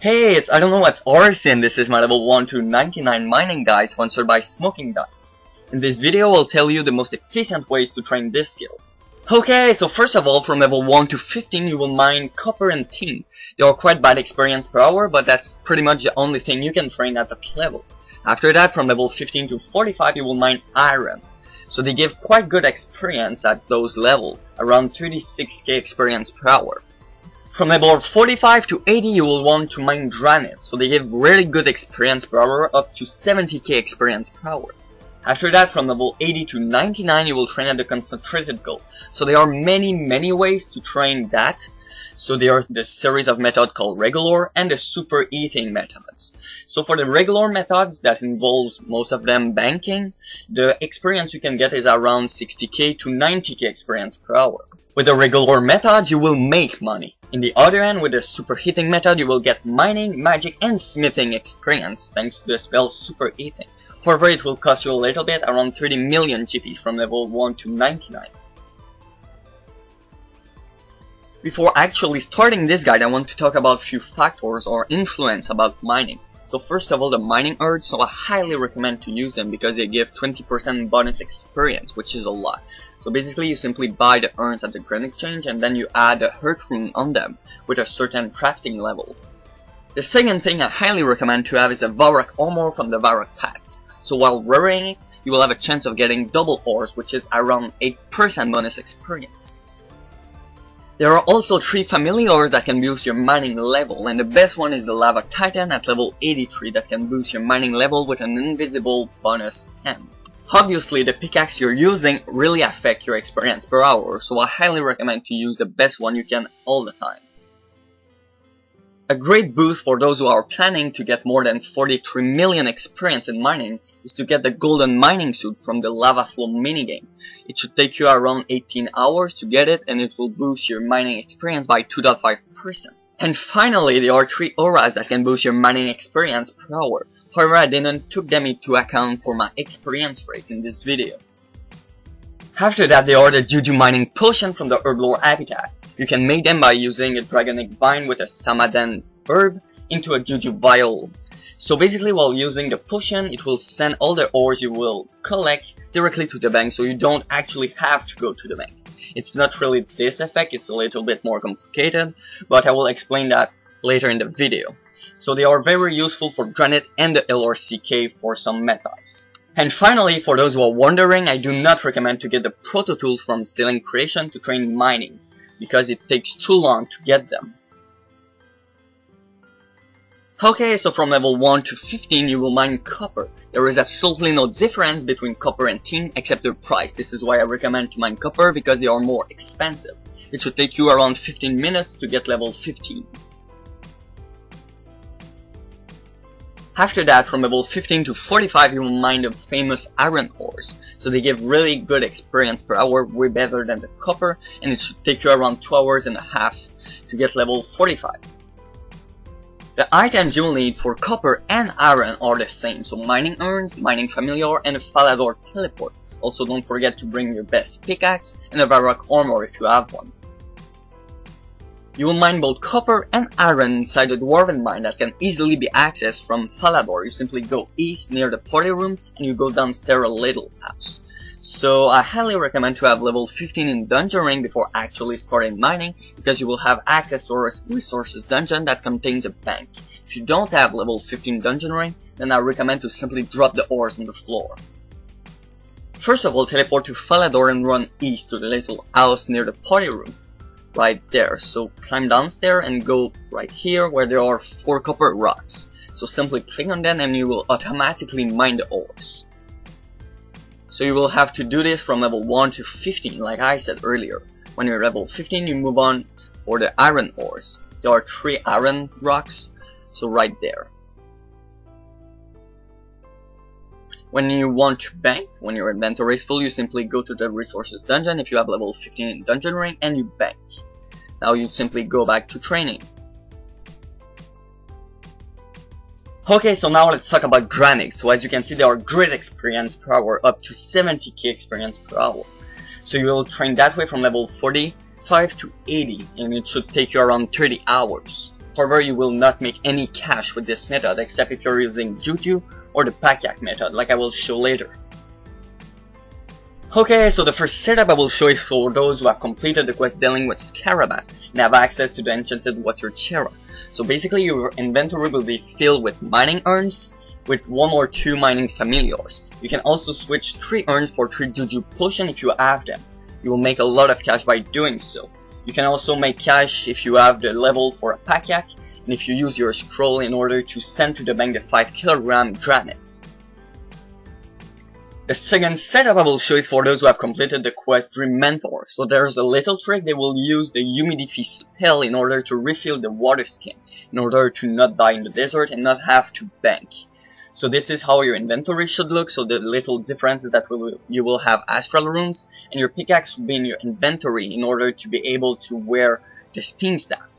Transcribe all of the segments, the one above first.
Hey, it's IdkWhatsRc and this is my level 1 to 99 mining guide sponsored by Smoking Dice. In this video I'll tell you the most efficient ways to train this skill. Okay, so first of all, from level 1 to 15 you will mine copper and tin. They are quite bad experience per hour, but that's pretty much the only thing you can train at that level. After that, from level 15 to 45 you will mine iron. So they give quite good experience at those levels, around 36k experience per hour. From level 45 to 80 you will want to mine granite, so they give really good experience per hour, up to 70k experience per hour. After that, from level 80 to 99 you will train at the concentrated gold. So there are many ways to train that. So there are the series of methods called regular and the superheating methods. So for the regular methods, that involves most of them banking, the experience you can get is around 60k to 90k experience per hour. With the regular methods you will make money. In the other hand, with the superheating method you will get mining, magic and smithing experience thanks to the spell superheating. However, it will cost you a little bit, around 30 million GPs from level 1 to 99. Before actually starting this guide, I want to talk about a few factors or influence about mining. So first of all, the mining urns, so I highly recommend to use them because they give 20% bonus experience, which is a lot. So basically you simply buy the urns at the Granite exchange and then you add a hurt rune on them with a certain crafting level. The second thing I highly recommend to have is a Varrock armor from the Varrock tasks. So while wearing it, you will have a chance of getting double ores, which is around 8% bonus experience. There are also 3 familiars that can boost your mining level, and the best one is the Lava Titan at level 83 that can boost your mining level with an invisible bonus 10. Obviously, the pickaxe you're using really affect your experience per hour, so I highly recommend to use the best one you can all the time. A great boost for those who are planning to get more than 43 million experience in mining is to get the golden mining suit from the lava flow minigame. It should take you around 18 hours to get it, and it will boost your mining experience by 2.5%. And finally, there are 3 auras that can boost your mining experience per hour. However, I didn't took them into account for my experience rate in this video. After that, there are the Juju mining potion from the herb lore habitat. You can make them by using a dragonic vine with a Samadan herb into a Juju vial. So basically, while using the potion, it will send all the ores you will collect directly to the bank, so you don't actually have to go to the bank. It's not really this effect, it's a little bit more complicated, but I will explain that later in the video. So they are very useful for Granite and the LRC cave for some methods. And finally, for those who are wondering, I do not recommend to get the proto tools from Stealing Creation to train mining, because it takes too long to get them. Okay, so from level 1 to 15 you will mine copper. There is absolutely no difference between copper and tin except the price. This is why I recommend to mine copper, because they are more expensive. It should take you around 15 minutes to get level 15. After that, from level 15 to 45 you will mine the famous iron ores. So they give really good experience per hour, way better than the copper, and it should take you around 2 hours and a half to get level 45. The items you will need for copper and iron are the same, so mining urns, mining familiar, and a Falador teleport. Also don't forget to bring your best pickaxe and a Varrock armor if you have one. You will mine both copper and iron inside the dwarven mine that can easily be accessed from Falador. You simply go east near the party room and you go downstairs a little house. So I highly recommend to have level 15 in dungeon ring before actually starting mining, because you will have access to a resources dungeon that contains a bank. If you don't have level 15 dungeon ring, then I recommend to simply drop the ores on the floor. First of all, teleport to Falador and run east to the little house near the party room. Right there, so climb downstairs and go right here where there are 4 copper rocks. So simply click on them and you will automatically mine the ores. So you will have to do this from level 1 to 15 like I said earlier. When you're level 15 you move on for the iron ores. There are 3 iron rocks, so right there. When you want to bank, when your inventory is full, you simply go to the resources dungeon if you have level 15 in dungeon ring and you bank. Now you simply go back to training. Okay, so now let's talk about Granite. So as you can see, there are great experience per hour, up to 70k experience per hour. So you will train that way from level 45 to 80, and it should take you around 30 hours. However, you will not make any cash with this method except if you're using Juju or the Pack-Yak method, like I will show later. Okay, so the first setup I will show is for those who have completed the quest dealing with Scarabass and have access to the enchanted IdkWhatsRc. So basically your inventory will be filled with mining urns with 1 or 2 mining familiars. You can also switch 3 urns for 3 Juju potion if you have them. You will make a lot of cash by doing so. You can also make cash if you have the level for a Pack-Yak and if you use your scroll in order to send to the bank the 5 kg granites. The second setup I will show is for those who have completed the quest Dream Mentor. So there's a little trick. They will use the humidity spell in order to refill the water skin, in order to not die in the desert and not have to bank. So this is how your inventory should look. So the little difference is that you will have astral runes and your pickaxe will be in your inventory in order to be able to wear the steam staff.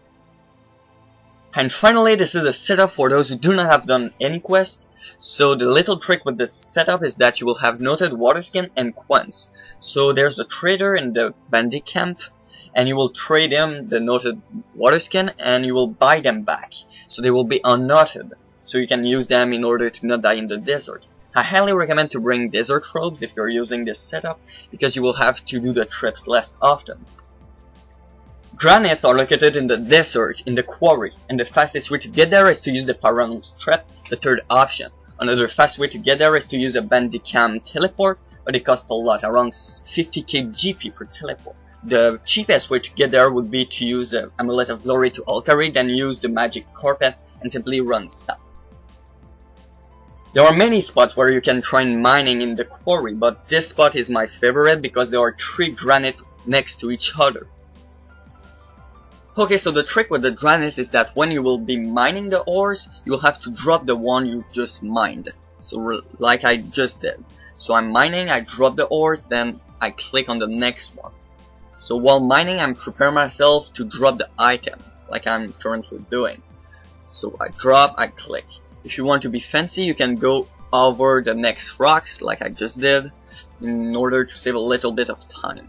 And finally, this is a setup for those who do not have done any quest. So the little trick with this setup is that you will have noted water skin and quants. So there's a trader in the bandit camp and you will trade him the noted water skin and you will buy them back. So they will be unnoted. So you can use them in order to not die in the desert. I highly recommend to bring desert robes if you're using this setup because you will have to do the trips less often. Granites are located in the desert, in the quarry, and the fastest way to get there is to use the Pharaoh's Trap, the third option. Another fast way to get there is to use a Bandicam teleport, but it costs a lot, around 50k GP per teleport. The cheapest way to get there would be to use the Amulet of Glory to Alkari, then use the Magic Carpet and simply run south. There are many spots where you can try mining in the quarry, but this spot is my favorite because there are 3 granite next to each other. Okay, so the trick with the granite is that when you will be mining the ores, you will have to drop the one you just mined. So like I just did. So I'm mining, I drop the ores, then I click on the next one. So while mining, I'm preparing myself to drop the item, like I'm currently doing. So I drop, I click. If you want to be fancy, you can go over the next rocks, like I just did, in order to save a little bit of time.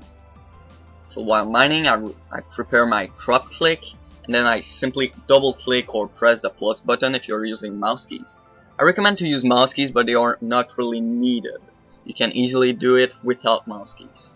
So while mining, I prepare my drop click, and then I simply double click or press the plus button if you're using mouse keys. I recommend to use mouse keys, but they are not really needed. You can easily do it without mouse keys.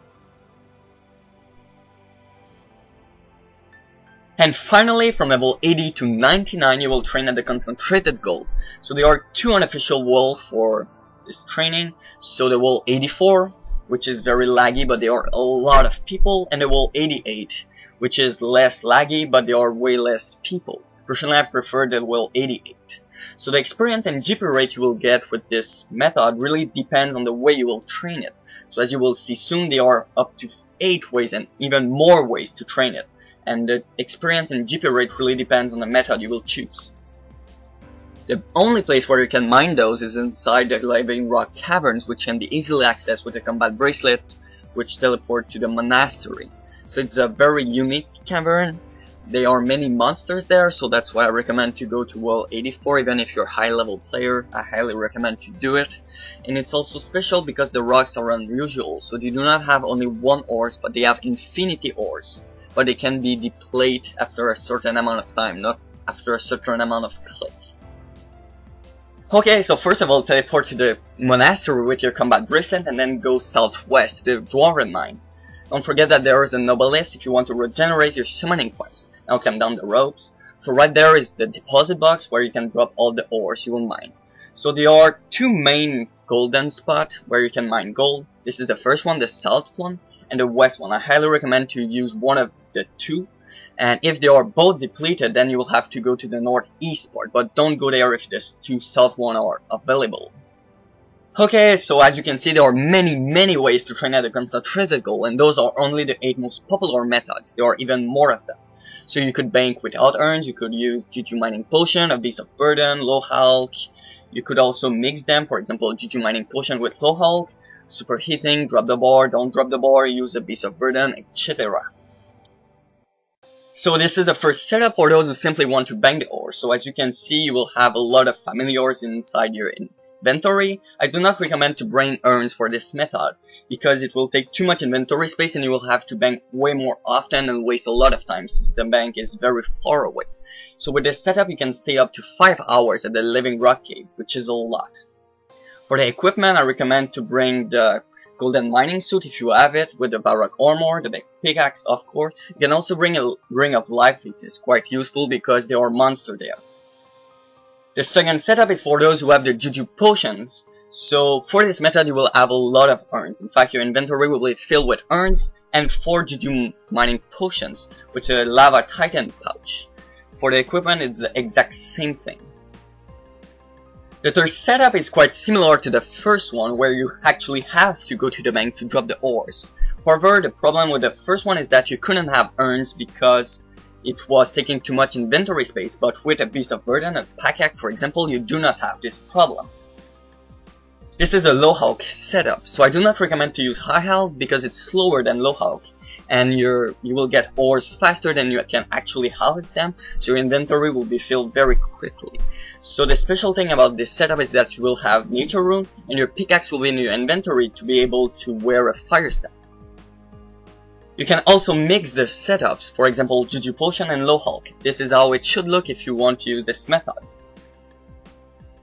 And finally, from level 80 to 99, you will train at the concentrated gold. So there are 2 unofficial walls for this training. So the wall 84, which is very laggy, but there are a lot of people, and the wall 88, which is less laggy, but there are way less people. Personally, I prefer the wall 88. So the experience and GP rate you will get with this method really depends on the way you will train it. So as you will see soon, there are up to 8 ways and even more ways to train it. And the experience and GP rate really depends on the method you will choose. The only place where you can mine those is inside the living rock caverns, which can be easily accessed with a combat bracelet, which teleport to the monastery. So it's a very unique cavern. There are many monsters there, so that's why I recommend to go to wall 84. Even if you're a high level player, I highly recommend to do it. And it's also special because the rocks are unusual, so they do not have only 1 ores, but they have infinity ores. But they can be depleted after a certain amount of time, not after a certain amount of click. Okay, so first of all, teleport to the monastery with your combat bracelet and then go southwest to the Dwarven mine. Don't forget that there is a noblesse if you want to regenerate your summoning quest. Now climb down the ropes. So right there is the deposit box where you can drop all the ores you will mine. So there are 2 main golden spots where you can mine gold. This is the first one, the south one, and the west one. I highly recommend to use one of the 2. And if they are both depleted, then you will have to go to the northeast part, but don't go there if the 2 south one are available. Okay, so as you can see, there are many ways to train at the concentrated gold, and those are only the 8 most popular methods. There are even more of them. So you could bank without urns, you could use Juju mining potion, a beast of burden, low hulk. You could also mix them, for example, Juju mining potion with low hulk, superheating, drop the bar, don't drop the bar, use a beast of burden, etc. So this is the first setup for those who simply want to bank the ore. So as you can see, you will have a lot of familiars inside your inventory, I do not recommend to bring urns for this method, because it will take too much inventory space and you will have to bank way more often and waste a lot of time since the bank is very far away. So with this setup you can stay up to 5 hours at the Living Rock Cave, which is a lot. For the equipment, I recommend to bring the golden mining suit if you have it, with the Baroque armor, the big pickaxe of course. You can also bring a ring of life, which is quite useful because there are monsters there. The second setup is for those who have the Juju potions. So for this method you will have a lot of urns. In fact, your inventory will be filled with urns and 4 Juju mining potions with a lava titan pouch. For the equipment it's the exact same thing. The third setup is quite similar to the first one, where you actually have to go to the bank to drop the ores. However, the problem with the first one is that you couldn't have urns because it was taking too much inventory space, but with a Beast of Burden, a Packac for example, you do not have this problem. This is a low Hulk setup, so I do not recommend to use high Hulk because it's slower than low Hulk, and you will get ores faster than you can actually Hulk them, so your inventory will be filled very quickly. So the special thing about this setup is that you will have Nature Rune, and your pickaxe will be in your inventory to be able to wear a fire staff. You can also mix the setups, for example Juju Potion and Low Hulk. This is how it should look if you want to use this method.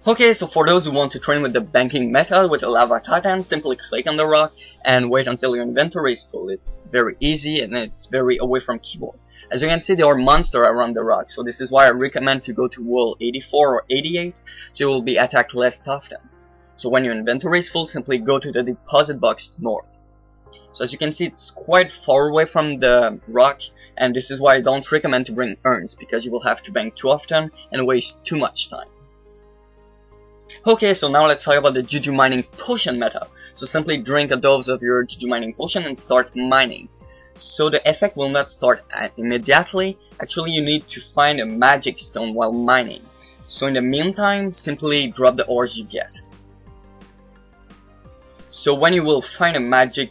Okay, so for those who want to train with the banking method with a Lava Titan, simply click on the rock and wait until your inventory is full. It's very easy and it's very away from keyboard. As you can see, there are monsters around the rock, so this is why I recommend to go to wall 84 or 88, so you will be attacked less often. So when your inventory is full, simply go to the deposit box north. So as you can see, it's quite far away from the rock, and this is why I don't recommend to bring urns, because you will have to bank too often and waste too much time. Okay, so now let's talk about the Juju mining potion method. So simply drink a dose of your Juju mining potion and start mining. So the effect will not start immediately. Actually, you need to find a magic stone while mining. So in the meantime, simply drop the ores you get. So when you will find a magic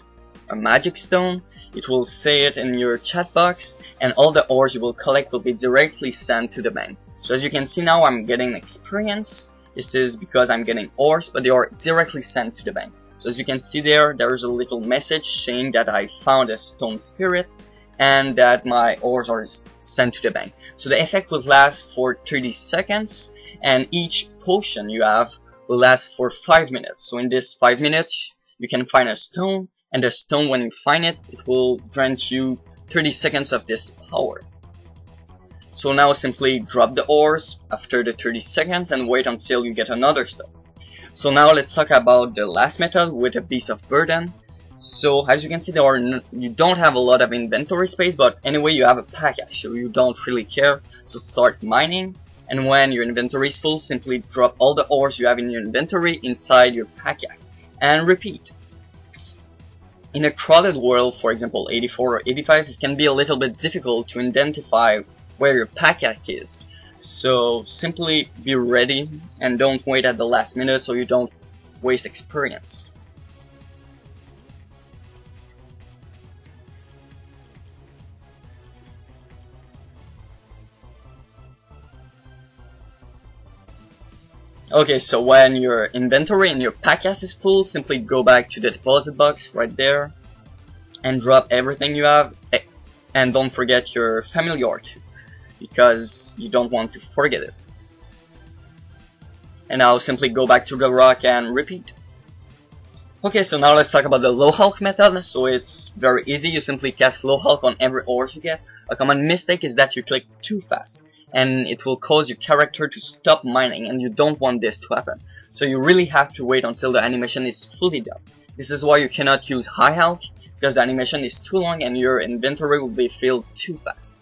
stone, it will say it in your chat box, and all the ores you will collect will be directly sent to the bank. So as you can see now, I'm getting experience. This is because I'm getting ores, but they are directly sent to the bank. So as you can see there is a little message saying that I found a stone spirit and that my ores are sent to the bank. So the effect will last for 30 seconds, and each potion you have will last for 5 minutes. So in this 5 minutes you can find a stone, and the stone, when you find it, it will grant you 30 seconds of this power. So now simply drop the ores after the 30 seconds and wait until you get another stone. So now let's talk about the last method with a Beast of Burden. So as you can see, you don't have a lot of inventory space, but anyway you have a package, so you don't really care. So start mining, and when your inventory is full, simply drop all the ores you have in your inventory inside your package, and repeat. In a crowded world, for example 84 or 85, it can be a little bit difficult to identify where your package is. So simply be ready and don't wait at the last minute so you don't waste experience. Okay, so when your inventory and your package is full, simply go back to the deposit box right there and drop everything you have, and don't forget your familiar too, because you don't want to forget it. And now simply go back to the rock and repeat. Okay, so now let's talk about the low Hulk method. So it's very easy, you simply cast low Hulk on every ore you get. A common mistake is that you click too fast, and it will cause your character to stop mining, and you don't want this to happen. So you really have to wait until the animation is fully done. This is why you cannot use high Hulk, because the animation is too long and your inventory will be filled too fast.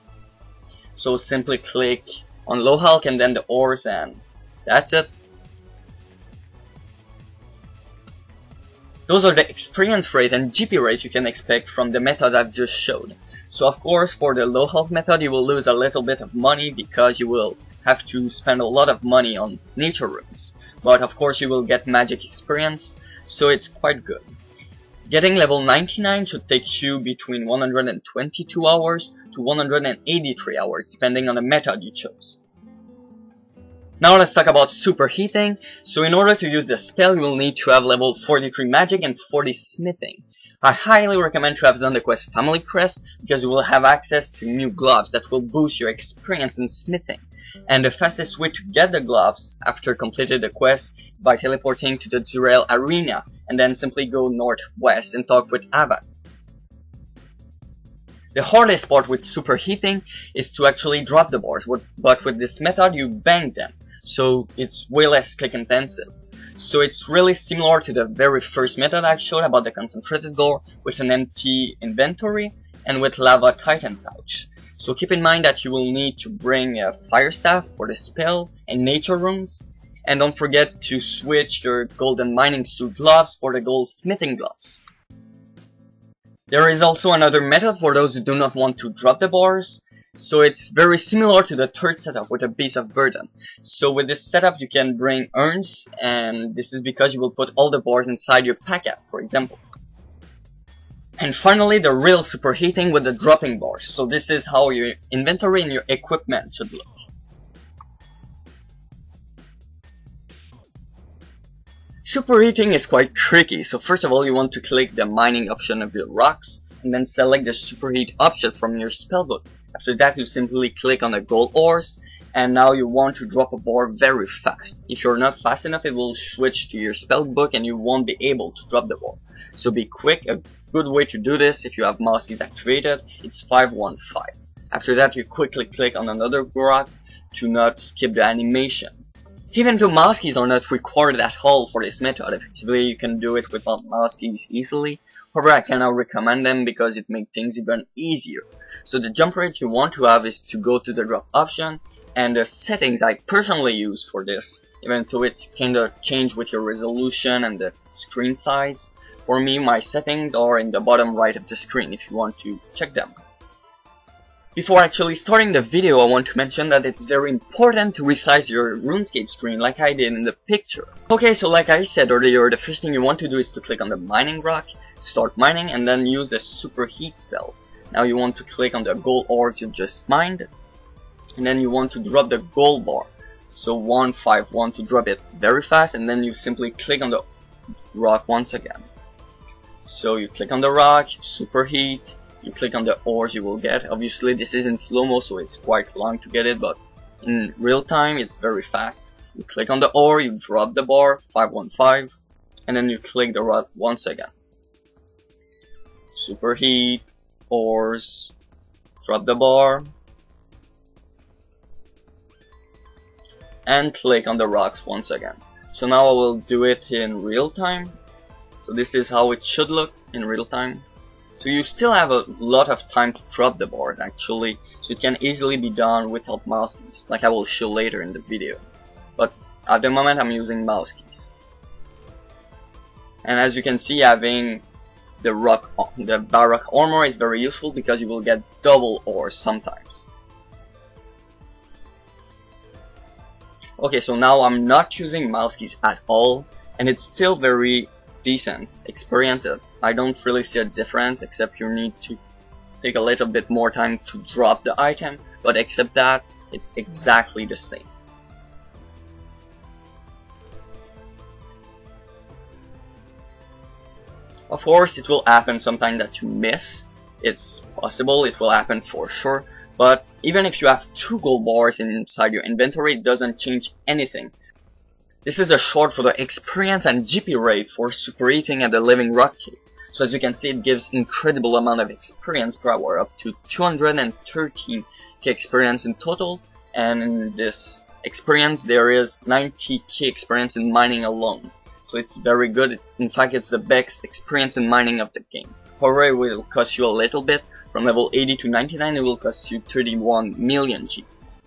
So simply click on low Hulk and then the ores, and that's it. Those are the experience rate and GP rate you can expect from the method I've just showed. So of course, for the low Hulk method you will lose a little bit of money because you will have to spend a lot of money on nature runes. But of course you will get magic experience, so it's quite good. Getting level 99 should take you between 122 hours to 183 hours, depending on the method you chose. Now let's talk about Superheating. So in order to use the spell, you will need to have level 43 magic and 40 smithing. I highly recommend to have done the quest Family Crest because you will have access to new gloves that will boost your experience in smithing. And the fastest way to get the gloves after completing the quest is by teleporting to the Durell Arena and then simply go northwest and talk with Ava. The hardest part with Superheating is to actually drop the bars, but with this method you bank them, so it's way less click intensive. So it's really similar to the very first method I showed about the concentrated gore with an empty inventory and with Lava Titan pouch. So keep in mind that you will need to bring a fire staff for the spell and nature runes, and don't forget to switch your golden mining suit gloves for the gold smithing gloves. There is also another method for those who do not want to drop the bars, so it's very similar to the third setup with a Beast of Burden. So with this setup you can bring urns, and this is because you will put all the bars inside your packet, for example. And finally, the real Superheating with the dropping bars. So this is how your inventory and your equipment should look. Superheating is quite tricky, so first of all you want to click the mining option of your rocks, and then select the Superheat option from your spellbook. After that you simply click on the gold ores, and now you want to drop a bar very fast. If you're not fast enough, it will switch to your spellbook and you won't be able to drop the bar. So be quick. A good way to do this, if you have mouse keys activated, it's 515. After that you quickly click on another rock to not skip the animation. Even though mouse keys are not required at all for this method, effectively you can do it without mouse keys easily. However, I cannot recommend them because it makes things even easier. So the jump rate you want to have is to go to the drop option, and the settings I personally use for this, even though it kinda change with your resolution and the screen size. For me, my settings are in the bottom right of the screen if you want to check them. Before actually starting the video, I want to mention that it's very important to resize your RuneScape screen like I did in the picture. Okay, so like I said earlier, the first thing you want to do is to click on the mining rock, start mining, and then use the Superheat spell. Now you want to click on the gold ores you just mined, and then you want to drop the gold bar. So 151 to drop it very fast, and then you simply click on the rock once again. So you click on the rock, Superheat, you click on the ores you will get. Obviously this is in slow-mo, so it's quite long to get it, but in real time it's very fast. You click on the ore, you drop the bar, 515, and then you click the rock once again. Superheat, ores, drop the bar, and click on the rocks once again. So now I will do it in real time. So this is how it should look in real time. So you still have a lot of time to drop the bars actually, so it can easily be done without mouse keys, like I will show later in the video. But at the moment I'm using mouse keys. And as you can see, having the Baroque armor is very useful because you will get double ores sometimes. Okay, so now I'm not using mouse keys at all, and it's still very decent experience. I don't really see a difference, except you need to take a little bit more time to drop the item, but except that, it's exactly the same. Of course, it will happen sometime that you miss. It's possible, it will happen for sure, but even if you have 2 gold bars inside your inventory, it doesn't change anything. This is a short for the experience and GP rate for Superheating at the Living Rock Cave. So as you can see, it gives incredible amount of experience per hour, up to 213k experience in total, and in this experience there is 90k experience in mining alone. So it's very good. In fact, it's the best experience in mining of the game. However, it will cost you a little bit. From level 80 to 99 it will cost you 31 million Gs.